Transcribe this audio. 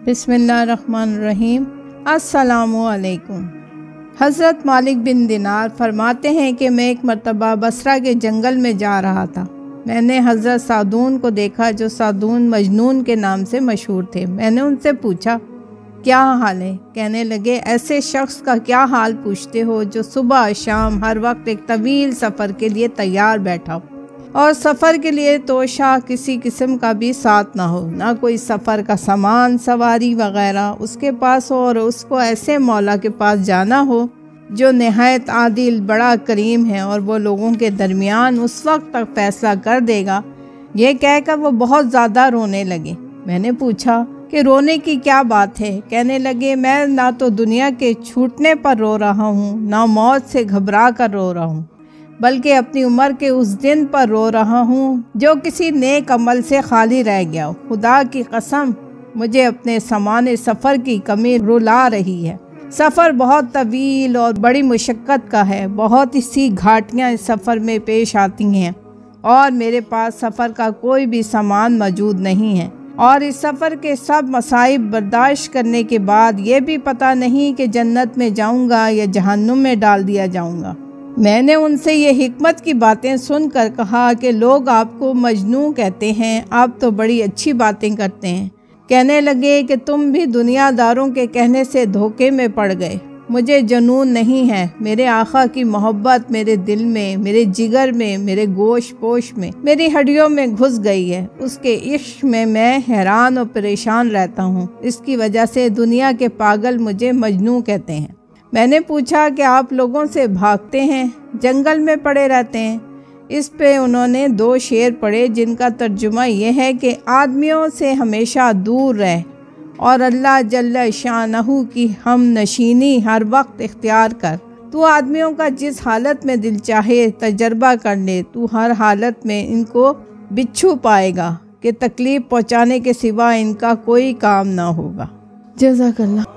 बिस्मिल्लाहिर्रहमानिर्रहीम। अस्सलामुअलैकुम। हज़रत मालिक बिन दिनार फरमाते हैं कि मैं एक मरतबा बसरा के जंगल में जा रहा था। मैंने हज़रत सादून को देखा जो सादून मजनून के नाम से मशहूर थे। मैंने उनसे पूछा क्या हाल है? कहने लगे ऐसे शख्स का क्या हाल पूछते हो जो सुबह शाम हर वक्त एक तवील सफ़र के लिए तैयार बैठा हो और सफ़र के लिए तोशा किसी किस्म का भी साथ ना हो, ना कोई सफ़र का सामान सवारी वग़ैरह उसके पास हो, और उसको ऐसे मौला के पास जाना हो जो नहायत आदिल बड़ा करीम है और वो लोगों के दरमियान उस वक्त तक फ़ैसला कर देगा। ये कहकर वो बहुत ज़्यादा रोने लगे। मैंने पूछा कि रोने की क्या बात है? कहने लगे मैं ना तो दुनिया के छूटने पर रो रहा हूँ, ना मौत से घबरा कर रो रहा हूँ, बल्कि अपनी उम्र के उस दिन पर रो रहा हूँ जो किसी नेक अमल से खाली रह गया। खुदा की कसम मुझे अपने सामान सफ़र की कमी रुला रही है। सफ़र बहुत तवील और बड़ी मुशक्क़त का है। बहुत सी घाटियाँ इस सफ़र में पेश आती हैं और मेरे पास सफ़र का कोई भी सामान मौजूद नहीं है, और इस सफ़र के सब मसाइब बर्दाश्त करने के बाद ये भी पता नहीं कि जन्नत में जाऊंगा या जहन्नुम में डाल दिया जाऊंगा। मैंने उनसे ये हिकमत की बातें सुनकर कहा कि लोग आपको मजनू कहते हैं, आप तो बड़ी अच्छी बातें करते हैं। कहने लगे कि तुम भी दुनियादारों के कहने से धोखे में पड़ गए। मुझे जुनून नहीं है। मेरे आका की मोहब्बत मेरे दिल में, मेरे जिगर में, मेरे गोश पोश में, मेरी हड्डियों में घुस गई है। उसके इश्क में मैं हैरान और परेशान रहता हूँ। इसकी वजह से दुनिया के पागल मुझे मजनू कहते हैं। मैंने पूछा कि आप लोगों से भागते हैं, जंगल में पड़े रहते हैं। इस पे उन्होंने 2 शेर पढ़े जिनका तर्जुमा यह है कि आदमियों से हमेशा दूर रह और अल्लाह जल्ल शानहू की हम नशीनी हर वक्त इख्तियार कर। तू आदमियों का जिस हालत में दिल चाहे तजर्बा कर ले, तू हर हालत में इनको बिच्छू पाएगा कि तकलीफ़ पहुँचाने के सिवा इनका कोई काम ना होगा। जज़ाकल्लाह।